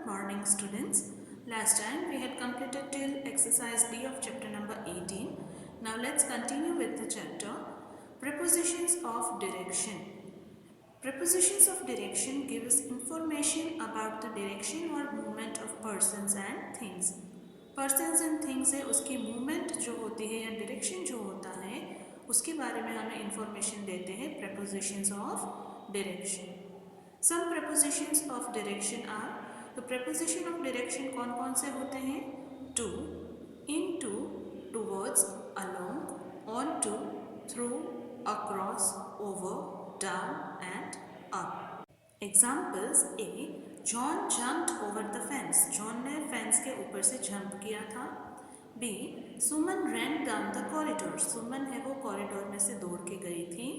morning, students. Last time we had completed till exercise B of chapter number 18. Now let's continue with the chapter Prepositions of Direction. Prepositions of direction give us information about the direction or movement of persons and things. Persons and things है उसकी movement जो होती है या direction जो होता है उसके बारे में हमें information देते हैं prepositions of direction. Some prepositions of direction are, तो preposition of direction कौन कौन से होते हैं? To, into, towards, along, onto, through, across, over, down and up. Examples A. John jumped over the fence. John ने fence के ऊपर से jump किया था. B. Suman ran down the corridor. Suman है वो corridor में से दौड़ के गई थी.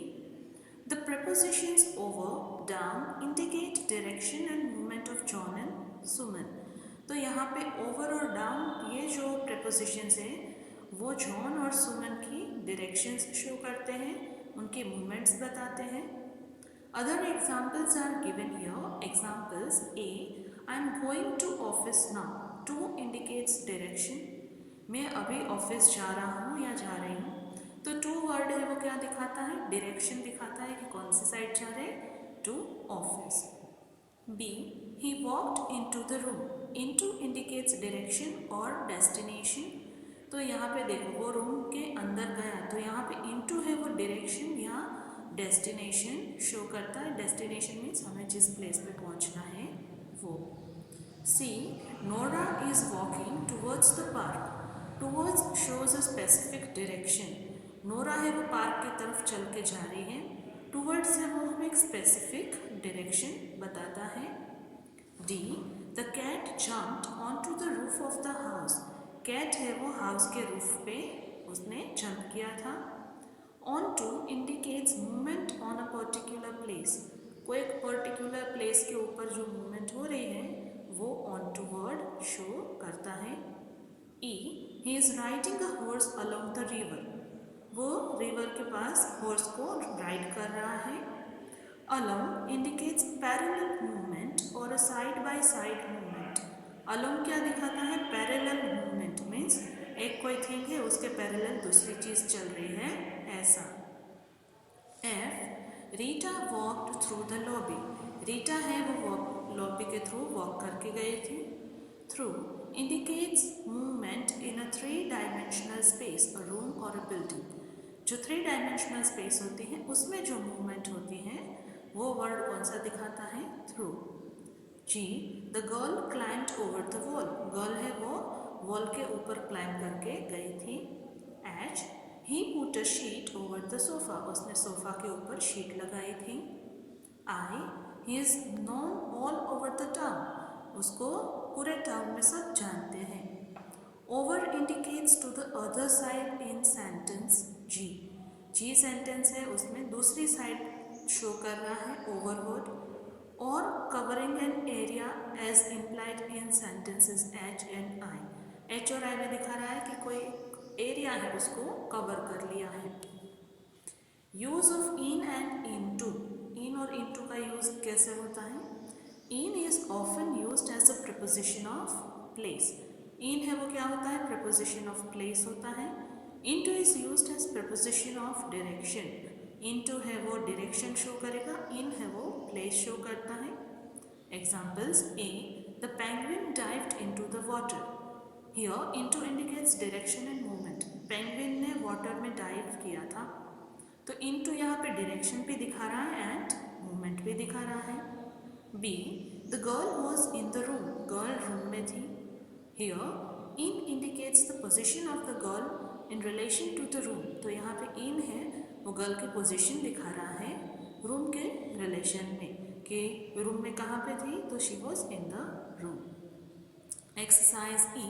The prepositions over, down indicate direction and movement of John and Suman. तो यहाँ पे over और down ये जो prepositions हैं वो John और Suman की directions show करते हैं, उनके movements बताते हैं. Other examples are given here. Examples A. I am going to office now. To indicates direction. मैं अभी ऑफिस जा रहा हूँ या जा रही हूँ. तो टू वर्ड है वो क्या दिखाता है? डायरेक्शन दिखाता है कि कौन सी साइड जा रहे हैं? To office. B. He walked into the room. Into indicates direction और डेस्टिनेशन. तो यहाँ पे देखो वो रूम के अंदर गया, तो यहाँ पे इनटू है वो डायरेक्शन या डेस्टिनेशन शो करता है. डेस्टिनेशन मीन्स हमें जिस प्लेस पे पहुँचना है वो. C. Nora is walking towards the park. Towards shows a specific direction. Nora है वो पार्क की तरफ चल के जा रही है. टूवर्ड्स है वो हमें एक स्पेसिफिक डायरेक्शन बताता है. D. The cat jumped on to the roof of the house. Cat है वो हाउस के रूफ पे उसने जंप किया था. On to indicates movement on a particular place. कोई एक पर्टिकुलर प्लेस के ऊपर जो मूवमेंट हो रही है वो ऑन टू वर्ड शो करता है. E. He is riding a horse along the river. वो रिवर के पास हॉर्स को राइड कर रहा है. अलोंग इंडिकेट्स पैरेलल मूवमेंट और a side by side movement. Along क्या दिखाता है? पैरेलल मूवमेंट मीन्स एक कोई थिंग है उसके पैरेलल दूसरी चीज चल रही है ऐसा. F. Rita walked through the lobby. Rita है वो लॉबी के थ्रू वॉक करके गई थी. Through indicates movement in a three-dimensional space, a room or a building. जो थ्री डायमेंशनल स्पेस होती है उसमें जो मूवमेंट होती है वो वर्ड कौन सा दिखाता है? Through. G. The girl climbed over the wall. Girl है वो वॉल के ऊपर क्लाइम करके गई थी. H. He put a sheet over the sofa. उसने सोफा के ऊपर शीट लगाई थी. I. He is known all over the town. उसको पूरे टाउन में सब जानते हैं. Over indicates to the other side in sentence G. G sentence है उसमें दूसरी साइड शो कर रहा है ओवर वर्ड. और covering an area as implied in sentences H and I. H और आई में दिखा रहा है कि कोई एरिया है उसको कवर कर लिया है. Use of in and into. In और इन टू का यूज कैसे होता है? In is often used as a preposition of place. In है वो क्या होता है? preposition of place होता है. Into is used as preposition of direction. Into है वो direction show करेगा. In है वो place show करता है. Examples A. The penguin dived into the water. Here into indicates direction and movement. Penguin ने water में dive किया था. तो into यहाँ पे direction भी दिखा रहा है and movement भी दिखा रहा है. B. The girl was in the room. Girl room में थी. Here, in indicates the position of the girl in relation to the room. तो यहाँ पे in है वो girl की position दिखा रहा है room के relation में कि room में कहाँ पे थी? तो she was in the room. Exercise E.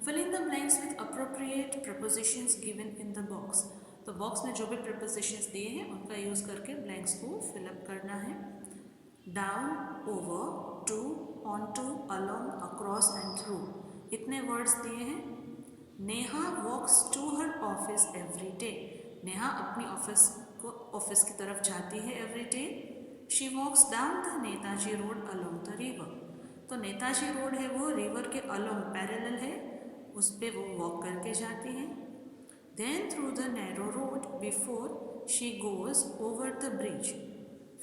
Fill in the blanks with appropriate prepositions given in the box. तो box में जो भी prepositions दिए हैं उनका use करके blanks को fill up करना है. Down, over, to, on to, along, across and through. इतने वर्ड्स दिए हैं. Neha walks to her office every day. Neha अपनी ऑफिस की तरफ जाती है every day. She walks down the Netaji road along the river. तो नेताजी रोड है वो रिवर के अलोंग पैरेलल है, उस पर वो वॉक करके जाती हैं। Then through the narrow road before she goes over the bridge,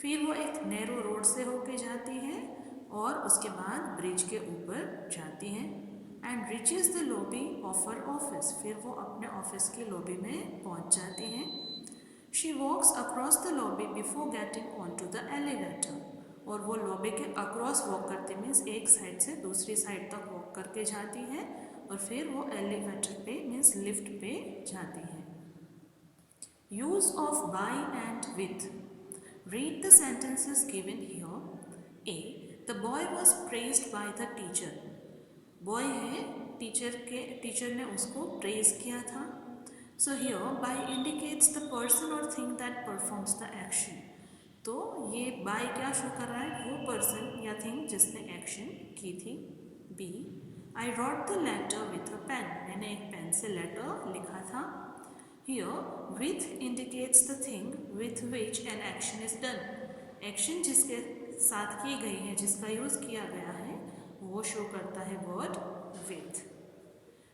फिर वो एक नैरो रोड से होके जाती हैं और उसके बाद ब्रिज के ऊपर जाती हैं। And reaches the lobby of her office, फिर वो अपने ऑफिस की लॉबी में पहुंच जाती हैं। She walks across the lobby before getting on to the elevator, और वो लॉबी के अक्रॉस वॉक करती मीन्स एक साइड से दूसरी साइड तक वॉक करके जाती है और फिर वो एलिवेटर पे मीन्स लिफ्ट पे जाती है। Use of by and with, read the sentences given here. A, the boy was praised by the teacher, boy है, टीचर ने उसको प्रेज किया था। So here by indicates the person और thing that performs the action, तो ये bye क्या show कर रहा है, वो पर्सन या थिंग जिसने एक्शन की थी। B, I wrote the letter with a pen, मैंने एक पेन से लेटर लिखा था। Here with indicates the thing with which an action is done, action जिसके साथ की गई है, जिसका यूज़ किया गया है, वो शो करता है word with.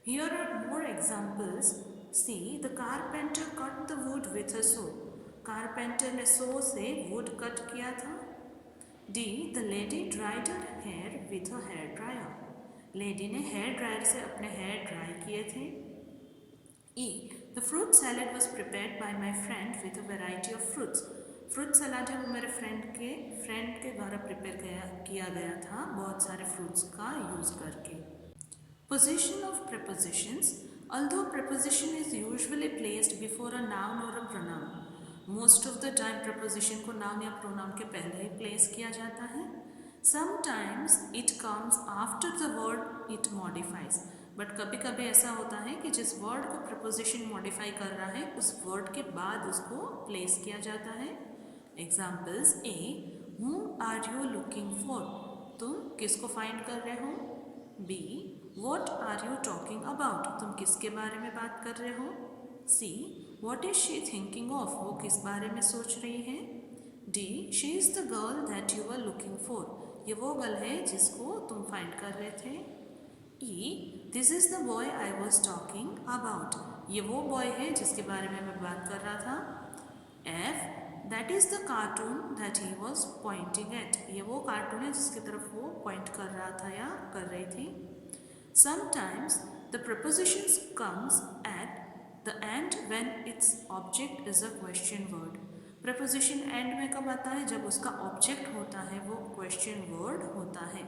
Here are more examples. C, the carpenter cut the wood with a saw, carpenter ने सो से वुड कट किया था। D, the lady dried her hair with a hair dryer, lady ने hair dryer से अपने hair dry किए थे। E, the fruit salad was prepared by my friend with a variety of fruits, fruit salad है वो मेरे friend के द्वारा प्रिपेयर किया गया था बहुत सारे फ्रूट्स का यूज़ करके। Position of prepositions, although preposition is usually placed before a noun or a pronoun, most of the time preposition को noun या pronoun के पहले ही place किया जाता है। Sometimes it comes after the word it modifies, but कभी कभी ऐसा होता है कि जिस word को preposition modify कर रहा है उस word के बाद उसको place किया जाता है। Examples: A, whom are you looking for, तुम किसको find कर रहे हो। B, What are you talking about, तुम किसके बारे में बात कर रहे हो। C, What is she thinking of, वो किस बारे में सोच रही है। D, She is the girl that you were looking for, ये वो गर्ल है जिसको तुम फाइंड कर रहे थे। E, This is the boy I was talking about, ये वो बॉय है जिसके बारे में मैं बात कर रहा था। F, That is the cartoon that he was pointing at, ये वो कार्टून है जिसकी तरफ वो पॉइंट कर रहा था या कर रही थी। Sometimes the prepositions comes at the end when its object is a question word, preposition end में कब आता है, जब उसका object होता है वो question word होता है।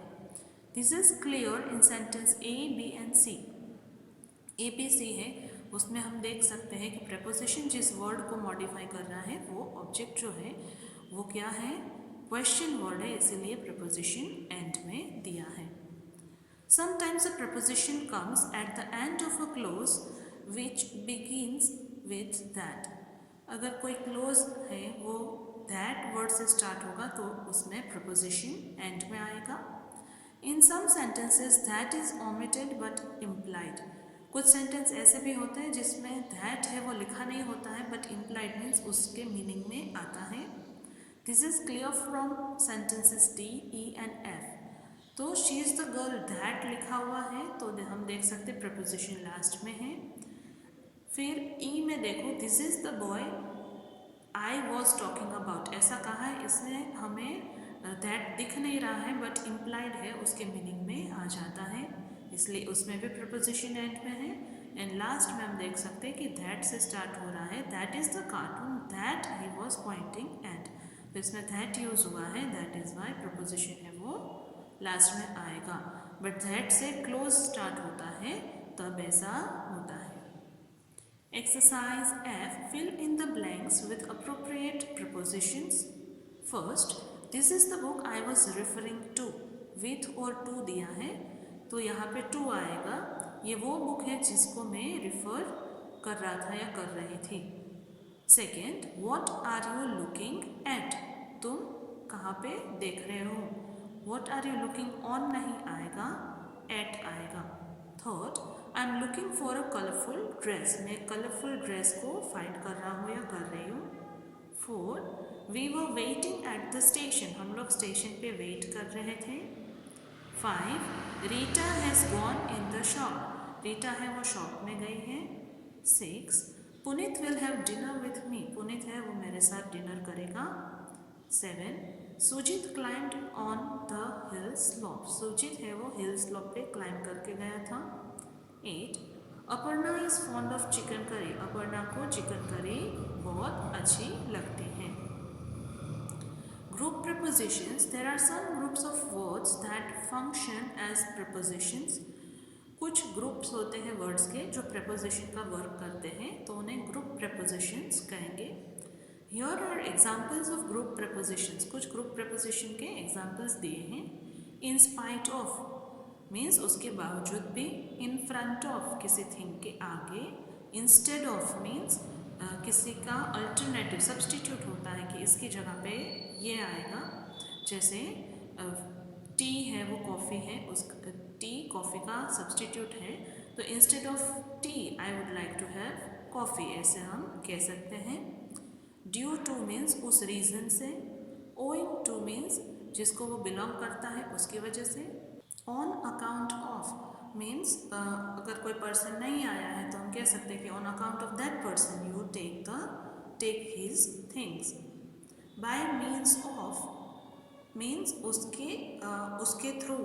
This is clear in sentence A, B and C. A, B, C है, उसमें हम देख सकते हैं कि preposition जिस word को modify कर रहा है वो object जो है वो क्या है, question word है, इसीलिए preposition end में दिया है। Sometimes a preposition comes at the end of a clause which begins with that, अगर कोई clause है वो that word से start होगा तो उसमें preposition end में आएगा। In some sentences that is omitted but implied, कुछ sentence ऐसे भी होते हैं जिसमें that है वो लिखा नहीं होता है but implied means उसके meaning में आता है। This is clear from sentences D, E and F. तो she is the girl that लिखा हुआ है तो हम देख सकते प्रपोजिशन लास्ट में है। फिर ई में देखो this is the boy I was talking about, ऐसा कहा है, इसमें हमें दैट दिख नहीं रहा है बट इम्प्लाइड है, उसके मीनिंग में आ जाता है, इसलिए उसमें भी प्रपोजिशन एंड में है। एंड लास्ट में हम देख सकते हैं कि दैट से स्टार्ट हो रहा है, that is the cartoon that he was Poynting eight, तो इसमें दैट यूज़ हुआ है, दैट इज़ वाई प्रपोजिशन है वो लास्ट में आएगा, बट दैट से क्लोज स्टार्ट होता है तब ऐसा होता है। Exercise F, fill in the blanks with appropriate prepositions. First, this is the book I was referring to, with और टू दिया है तो यहाँ पे टू आएगा, ये वो बुक है जिसको मैं रिफर कर रहा था या कर रही थी। Second, what are you looking at, तुम कहाँ पे देख रहे हो, what are you looking on नहीं आएगा, एट आएगा। Third, I am looking for a colourful dress, मैं कलरफुल ड्रेस को फाइंड कर रहा हूँ या कर रही हूँ। Fourth, we were waiting at the station, हम लोग स्टेशन पे वेट कर रहे थे। 5. Rita has gone in the shop. Rita है वो शॉप में गई है. 6. Puneet will have dinner with me. Puneet है वो मेरे साथ डिनर करेगा. 7. Sujit climbed on the hill slope. Sujit है वो हिल स्लोप पे क्लाइंब करके गया था. 8. Aparna is fond of chicken curry. Aparna को चिकन करी बहुत अच्छी लगती है. Group prepositions. There are some groups of words that function as prepositions. कुछ ग्रुप्स होते हैं वर्ड्स के जो preposition का वर्क करते हैं तो उन्हें group prepositions कहेंगे. Here are examples of group prepositions. कुछ group preposition के examples दिए हैं. In spite of means उसके बावजूद भी. In front of किसी thing के आगे. Instead of means किसी का अल्टरनेटिव सब्सटीट्यूट होता है कि इसकी जगह पे ये आएगा. जैसे टी है वो कॉफ़ी है, उस टी कॉफ़ी का सब्सटीट्यूट है तो instead of tea I would like to have coffee, ऐसे हम कह सकते हैं. ड्यू टू मीन्स उस रीज़न से. ओइंग टू मीन्स जिसको वो बिलोंग करता है उसकी वजह से. ऑन अकाउंट ऑफ मीन्स अगर कोई पर्सन नहीं आया है तो हम कह सकते हैं कि on account of that person you take his things. By means of means उसके थ्रू.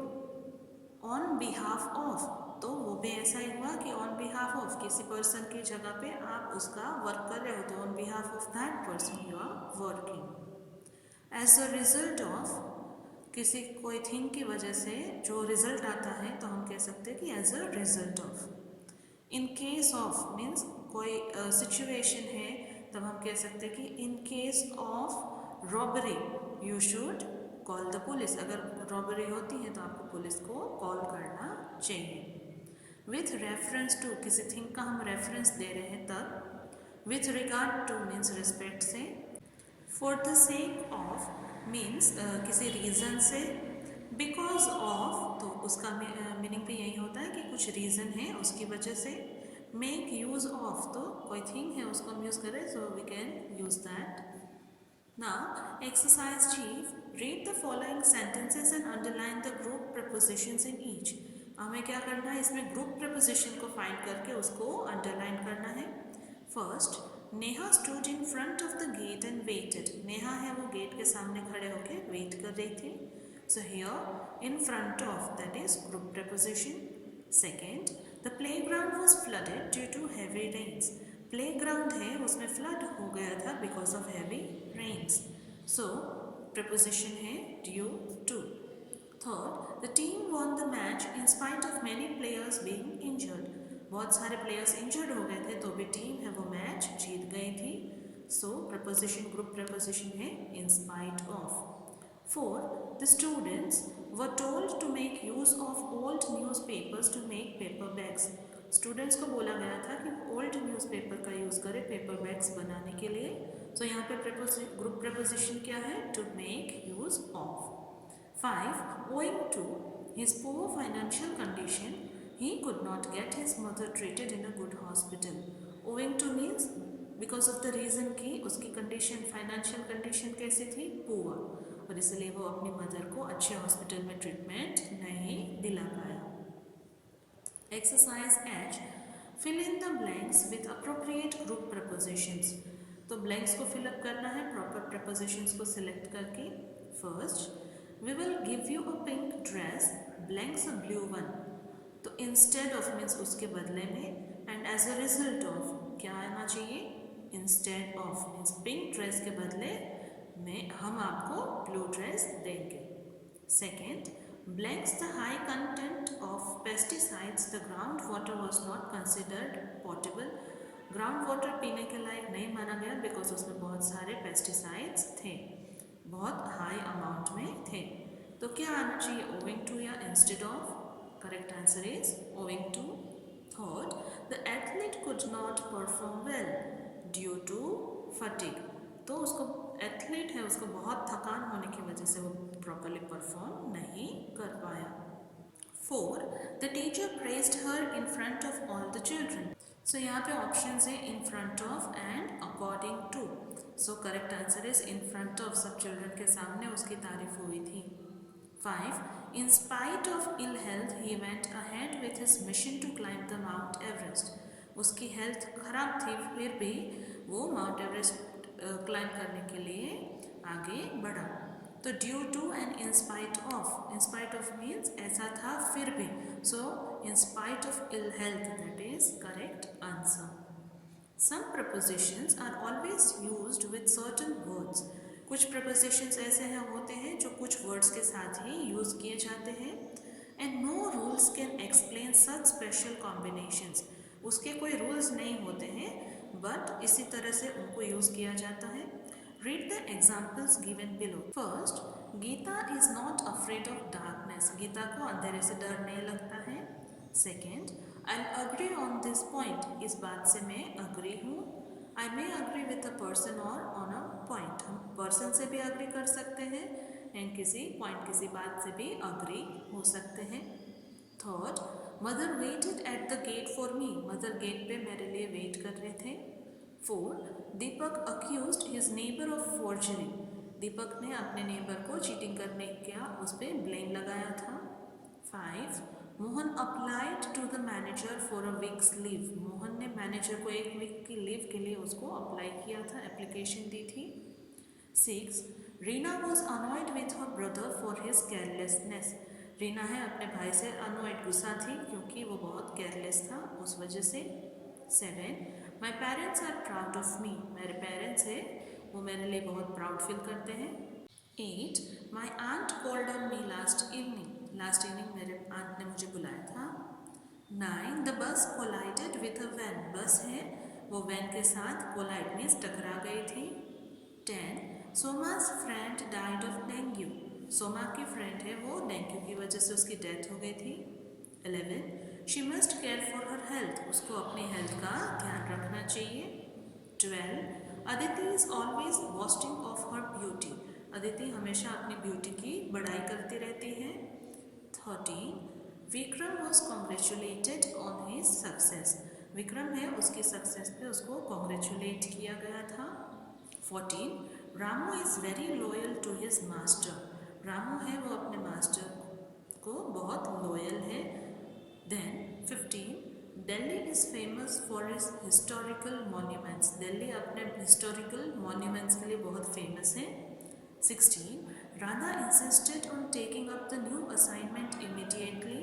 ऑन बिहाफ ऑफ तो वो भी ऐसा ही हुआ कि ऑन बिहाफ ऑफ किसी पर्सन की जगह पे आप उसका वर्क कर रहे हो तो on behalf of that person you are working. As a result of किसी कोई थिंग की वजह से जो रिजल्ट आता है तो हम कह सकते हैं कि as a result of. In case of means कोई सिचुएशन है तब हम कह सकते हैं कि in case of robbery you should call the police. अगर रॉबरी होती है तो आपको पुलिस को कॉल करना चाहिए. विथ रेफरेंस टू किसी थिंग का हम रेफरेंस दे रहे हैं तब. With regard to means respect से. For the sake of means किसी रीज़न से. बिकॉज ऑफ तो उसका मीनिंग भी यही होता है कि कुछ रीज़न है उसकी वजह से. मेक यूज़ ऑफ तो कोई थिंग है उसको हम यूज़ करें so we can use that. Now exercise chief. Read the following sentences and underline the group prepositions in each. हमें क्या करना है इसमें ग्रुप प्रपोजिशन को फाइंड करके उसको अंडरलाइन करना है. First, Neha stood in front of the gate and waited. Neha है वो गेट के सामने खड़े होके वेट कर रही थी. So here in front of that is group preposition. Second, the playground was flooded due to heavy rains. Playground है उसमें फ्लड हो गया था because of heavy rains. So preposition है due to. Third, the team won the match in spite of many players being injured. बहुत सारे players injured हो गए थे तो भी टीम है वो मैच जीत गई थी. सो प्रपोजिशन ग्रुप प्रपोजिशन है in spite of. 4, the students were told to make use of old newspapers to make paper bags. Students को बोला गया था कि ओल्ड न्यूज़पेपर का यूज़ करें पेपर बैग्स बनाने के लिए. तो यहाँ पे ग्रुप प्रपोजिशन क्या है? To make use of. 5, owing to his poor financial condition, he could not get his mother treated in a good hospital. Owing to means because of the reason कि उसकी कंडीशन फाइनेंशियल कंडीशन कैसी थी? Poor, और इसलिए वो अपनी mother को अच्छे हॉस्पिटल में ट्रीटमेंट नहीं दिला पाया. Exercise H. Fill in the blanks with appropriate group prepositions. तो ब्लैंक्स को फिलअप करना है प्रॉपर प्रपोजिशंस को सिलेक्ट करके. First, we will give you a pink dress, blanks a blue one. तो instead of means उसके बदले में and as a result of क्या आना चाहिए? instead of means pink dress के बदले में हम आपको blue dress देंगे. Second, blanks the high content of pesticides, the groundwater was not considered potable. Ground water पीने के लायक नहीं माना गया बिकॉज उसमें बहुत सारे पेस्टिसाइड्स थे, बहुत हाई अमाउंट में थे. तो क्या आना चाहिए? ओविंग टू या instead of? Correct answer is owing to. Third, the athlete could not perform well due to fatigue. तो उसको एथलीट है उसको बहुत थकान होने की वजह से वो प्रॉपरली परफॉर्म नहीं कर पाया. 4, the teacher praised her in front of all the children. So यहाँ पे ऑप्शंस है in front of and according to. So correct answer is in front of. सब चिल्ड्रन के सामने उसकी तारीफ हुई थी. 5, In spite of ill health, he went ahead with his mission to climb the Mount Everest. उसकी health खराब थी फिर भी वो माउंट एवरेस्ट क्लाइम करने के लिए आगे बढ़ा. तो due to and in spite of means ऐसा था फिर भी. So in spite of ill health, that is correct answer. Some prepositions are always used with certain words. कुछ prepositions ऐसे हैं होते हैं जो कुछ words के साथ ही यूज़ किए जाते हैं. And no rules can explain such special combinations. उसके कोई rules नहीं होते हैं but इसी तरह से उनको यूज़ किया जाता है. Read the examples given below. First, Geeta is not afraid of darkness. Gita को अंधेरे से डर नहीं लगता है. Second, I'll agree on this point. इस बात से मैं agree हूँ. I may agree with a person or on a point. हम person से भी agree कर सकते हैं and किसी point किसी बात से भी agree हो सकते हैं. Third, mother waited at the gate for me. mother gate पे मेरे लिए wait कर रहे थे. Fourth, Deepak accused his neighbor of forgery. दीपक ने अपने नेबर को चीटिंग करने का उस पर ब्लेम लगाया था. 5, Mohan applied to the manager for a week's leave. Mohan ने मैनेजर को एक वीक की लीव के लिए उसको अप्लाई किया था, एप्लीकेशन दी थी. 6, Reena was annoyed with her brother for his carelessness. Reena है अपने भाई से अनॉयड, गुस्सा थी क्योंकि वो बहुत केयरलेस था, उस वजह से. 7, my parents are proud of me. मेरे पेरेंट्स है वो मेरे लिए बहुत प्राउड फील करते हैं. 8, my aunt called on me last evening. Last evening मेरे आंट ने मुझे बुलाया था. 9, the bus collided with a van. बस है वो वैन के साथ कोलाइड मीन्स टकरा गई थी. 10, Soma's friend died of dengue. Soma की फ्रेंड है वो डेंगू की वजह से उसकी डेथ हो गई थी. 11, she must care for her health. उसको अपनी हेल्थ का ध्यान रखना चाहिए. 12, Aditi is always boasting of her beauty. Aditi हमेशा अपनी ब्यूटी की बड़ाई करती रहती है. 13, Vikram was congratulated on his success. Vikram है उसकी सक्सेस पे उसको कॉन्ग्रेचुलेट किया गया था. 14, Ramu is very loyal to his master. Ramu है वो अपने मास्टर को बहुत लॉयल है. Then 15, Delhi is famous for his historical monuments. Delhi अपने हिस्टोरिकल मॉन्यूमेंट्स के लिए बहुत फेमस है. 16, Radha insisted on taking up the new assignment immediately.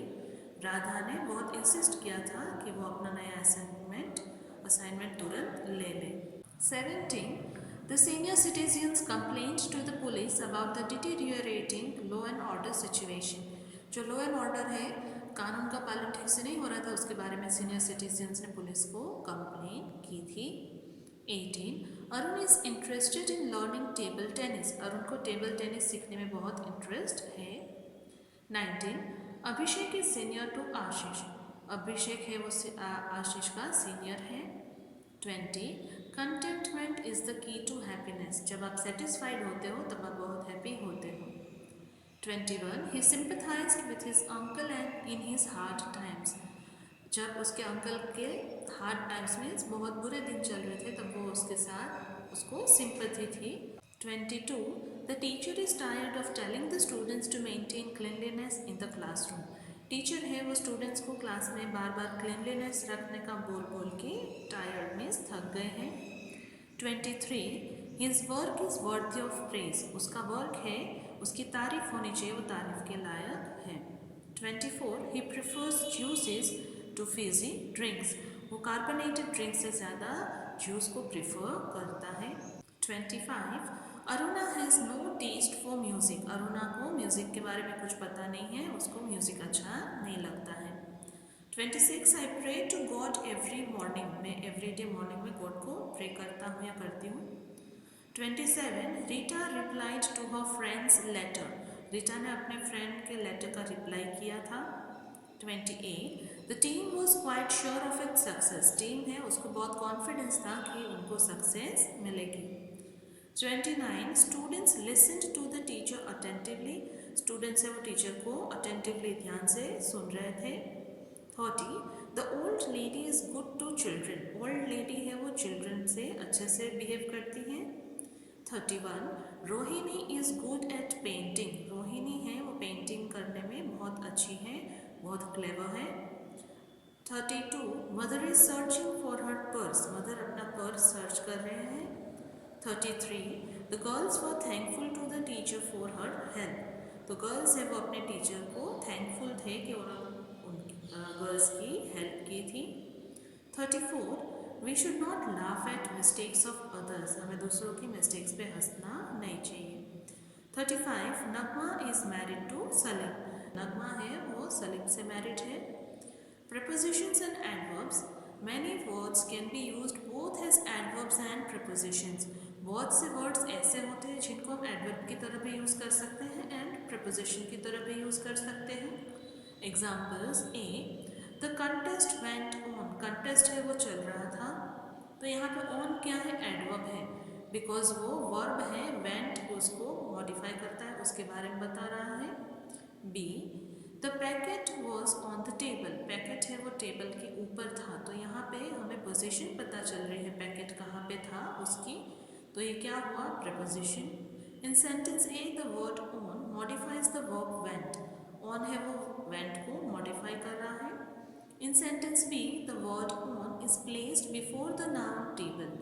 Radha ने बहुत इंसिस्ट किया था कि वो अपना नया असाइनमेंट तुरंत ले ले. 17, the senior citizens complaint to the police about the deteriorating law and order situation. जो लॉ एंड ऑर्डर है, कानून का पालन ठीक से नहीं हो रहा था, उसके बारे में सीनियर सिटीजन्स ने पुलिस को कंप्लेन की थी. 18, Arun is interested in learning table tennis. Arun को टेबल टेनिस सीखने में बहुत इंटरेस्ट है. 19, Abhishek is senior to Ashish. Abhishek है वो आशीष का सीनियर है. 20, contentment is the key to happiness. जब आप सेटिस्फाइड होते हो तब आप बहुत हैप्पी होते हो. 21, he sympathised with his uncle and in his hard times. जब उसके अंकल के हार्ड टाइम्स मीन्स बहुत बुरे दिन चल रहे थे तब वो उसके साथ उसको सिंपथी थी. 22, the teacher is tired of telling the students to maintain cleanliness in the classroom. Teacher है वो स्टूडेंट्स को क्लास में बार बार क्लीनलीनेस रखने का बोल बोल के टायर्ड मीन्स थक गए हैं. 23, his work is worthy of praise. उसका वर्क है उसकी तारीफ होनी चाहिए, वो तारीफ के लायक है. 24, he prefers juices to fizzy drinks. वो कार्बोनेटेड ड्रिंक से ज़्यादा जूस को प्रिफर करता है. 25, Aruna has no taste for music. Aruna को म्यूज़िक के बारे में कुछ पता नहीं है, उसको म्यूज़िक अच्छा नहीं लगता है. 26, I pray to God every morning. मैं एवरी डे मॉर्निंग में गॉड को प्रे करता हूँ या करती हूँ. 27, Rita replied to her friend's letter. Rita ने अपने फ्रेंड के लेटर का रिप्लाई किया था. 28, the team was quite sure of its success. Team है उसको बहुत कॉन्फिडेंस था कि उनको सक्सेस मिलेगी. 29, students listened to the teacher attentively. Students है वो टीचर को अटेंटिवली ध्यान से सुन रहे थे. 30, the old lady is good to children. Old lady है वो चिल्ड्रन से अच्छे से बिहेव करती हैं. 31, Rohini is good at painting. Rohini है वो पेंटिंग करने में बहुत अच्छी है, बहुत क्लेवर है। 32 mother is searching for her purse, mother अपना पर्स सर्च कर रहे हैं। 33 the girls were thankful to the teacher for her help, तो गर्ल्स है वो अपने टीचर को थैंकफुल थे कि उन्होंने गर्ल्स की हेल्प की थी। 34 we should not laugh at mistakes of others, हमें दूसरों की मिस्टेक्स पे हंसना नहीं चाहिए। 35 Nagma is married to Salim, Nagma है वो सलीम से मैरिड है। Prepositions and adverbs. Many words can be used both as adverbs and prepositions. बहुत से words ऐसे होते हैं जिनको हम adverb की तरह भी यूज़ कर सकते हैं and preposition की तरह भी यूज़ कर सकते हैं. Examples A. The contest went on. Contest है वो चल रहा था, तो यहाँ पे on क्या है? adverb है, because वो verb है, went उसको modify करता है, उसके बारे में बता रहा है. B. The packet was on the table, packet है वो टेबल के ऊपर था, तो यहाँ पे हमें पोजीशन पता चल रही है पैकेट कहाँ पे था उसकी, तो ये क्या हुआ? Preposition. In sentence A the word on modifies the verb went, on है वो वेंट को मॉडिफाई कर रहा है. In sentence B the word on is placed before the noun table,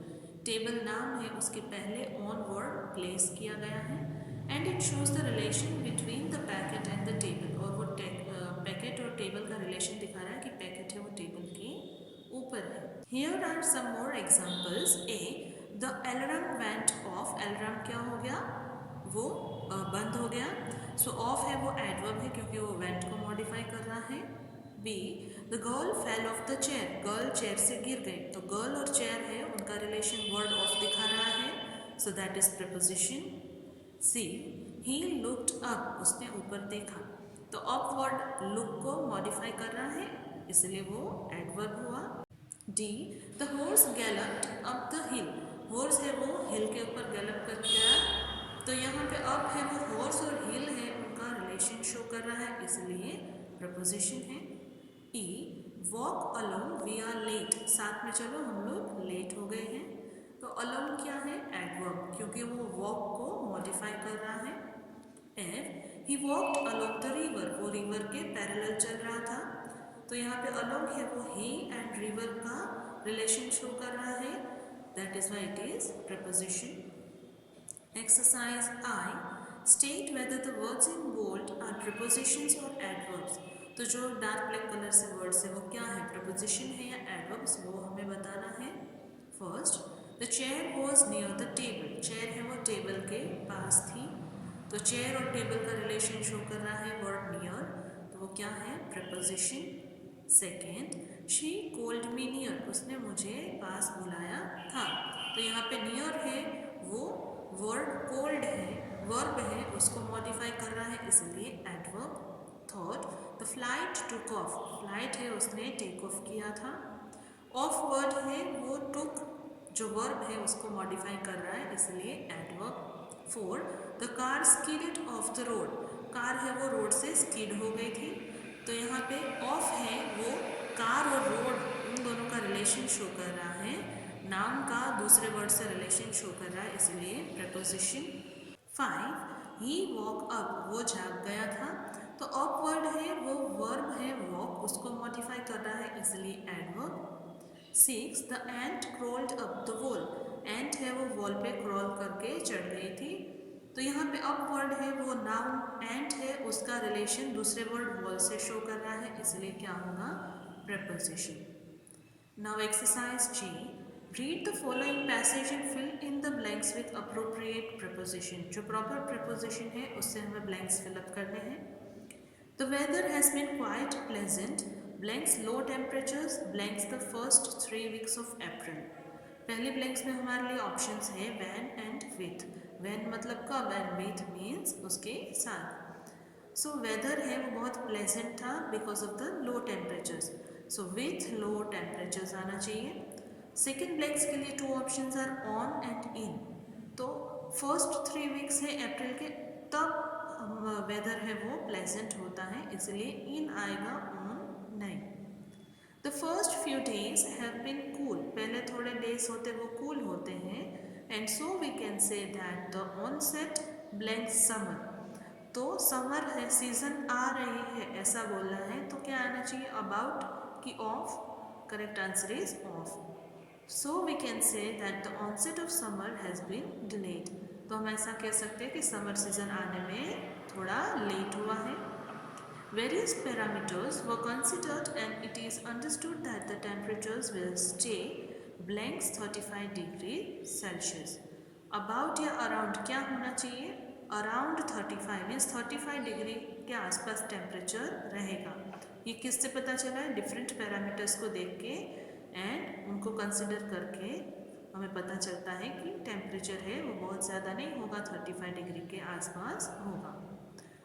table नाम है उसके पहले ऑन वर्ड प्लेस किया गया है. And it shows the relation between the packet and the table, और वो पैकेट और टेबल का रिलेशन दिखा रहा है कि पैकेट है वो टेबल के ऊपर है. Here are some more examples. A the alarm went off, alarm क्या हो गया? वो बंद हो गया. सो ऑफ है वो एडवर्ब है क्योंकि वो वेंट को मॉडिफाई कर रहा है. Be the girl fell off the chair, girl chair से गिर गई, तो गर्ल और चेयर है उनका रिलेशन वर्ड ऑफ दिखा रहा है, so that is preposition. C he looked up, उसने ऊपर देखा, तो अप वर्ड लुक को मॉडिफाई कर रहा है इसलिए वो एडवर्ब हुआ. D the horse galloped up the hill, horse है वो हिल के ऊपर गैलप कर गया, तो यहाँ पे अप है वो हॉर्स और हिल है उनका रिलेशन शो कर रहा है इसलिए प्रपोजिशन है. E walk along we are late, साथ में चलो हम लोग लेट हो गए हैं, तो अलोंग क्या है? एडवर्ब, क्योंकि वो वॉक को मॉडिफाई कर रहा है. F he walked along the river, वो रिवर के पैरेलल चल रहा था, तो यहाँ पे अलोंग है वो ही एंड रिवर का रिलेशन शो कर रहा है, that is why it is preposition. Exercise I state whether the words in bold are prepositions और एडवर्ब्स, तो जो डार्क ब्लैक कलर से वर्ड्स है वो क्या है? प्रपोजिशन है या एडवर्ब्स, वो हमें बताना है. First the chair was near the table, chair है वो टेबल के पास थी, तो चेयर और टेबल का रिलेशन शो कर रहा है वर्ड नियर, तो वो क्या है? Preposition. Second she called me near, उसने मुझे पास बुलाया था, तो यहाँ पे नियर है वो वर्ड कोल्ड है, वर्ब है उसको मॉडिफाई कर रहा है इसलिए adverb. Third the flight took off, flight है उसने टेक ऑफ किया था, ऑफ वर्ड है वो टुक जो वर्ब है उसको मॉडिफाई कर रहा है इसलिए adverb. Four the car skidded off the road, car है वो रोड से स्किड हो गई थी, तो यहाँ पे ऑफ है वो कार और रोड उन दोनों का रिलेशन शो कर रहा है, नाम का दूसरे वर्ड से रिलेशन शो कर रहा है इसलिए प्रपोजिशन. 5 ही वॉक अप, वो जाग गया था, तो अप वर्ड है वो वर्ब है वॉक उसको मॉडिफाई कर रहा है इसलिए adverb. 6 the ant crawled up the wall, ant है वो वॉल पे क्रॉल करके चढ़ गई थी, तो यहाँ पे अप वर्ड है वो नाउन एंट है उसका रिलेशन दूसरे वर्ड वॉल से शो कर रहा है इसलिए क्या होगा? Preposition. Now exercise G read the following passage and fill in the blanks with appropriate preposition, जो प्रॉपर प्रपोजिशन है उससे हमें ब्लैंक्स फिलअप करने हैं. The weather has been quite pleasant, blanks low temperatures, blanks the first 3 weeks of April. पहले blanks में हमारे लिए ऑप्शंस है वैन एंड विथ, वैन मतलब कब एंड विथ मीन्स उसके साथ. सो वेदर है वो बहुत प्लेजेंट था because of the low temperatures, so with low temperatures आना चाहिए. सेकेंड ब्लैंक्स के लिए 2 options are on and in, तो फर्स्ट 3 वीक्स है अप्रैल के तब वेदर है वो प्लेजेंट होता है इसलिए इन आएगा, ऑन नहीं. The first few days have been cool, पहले थोड़े डेज होते वो कूल होते हैं, and so we can say that the onset blank summer, तो समर है, सीजन आ रही है ऐसा बोलना है तो क्या आना चाहिए? अबाउट की of? Correct answer is of. So we can say that the onset of summer has been delayed. तो हम ऐसा कह सकते हैं कि समर सीजन आने में थोड़ा लेट हुआ है. Various parameters were considered and it is understood that the temperatures will stay blanks 35 degree Celsius. About या around क्या होना चाहिए? Around 35 मीन्स 35 डिग्री के आसपास टेम्परेचर रहेगा. ये किससे पता चला है? डिफरेंट पैरामीटर्स को देख के एंड उनको कंसिडर करके हमें पता चलता है कि टेम्परेचर है वो बहुत ज़्यादा नहीं होगा, 35 डिग्री के आसपास होगा.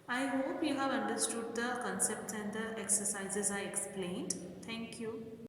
I hope you have understood the concepts and the exercises I explained. Thank you.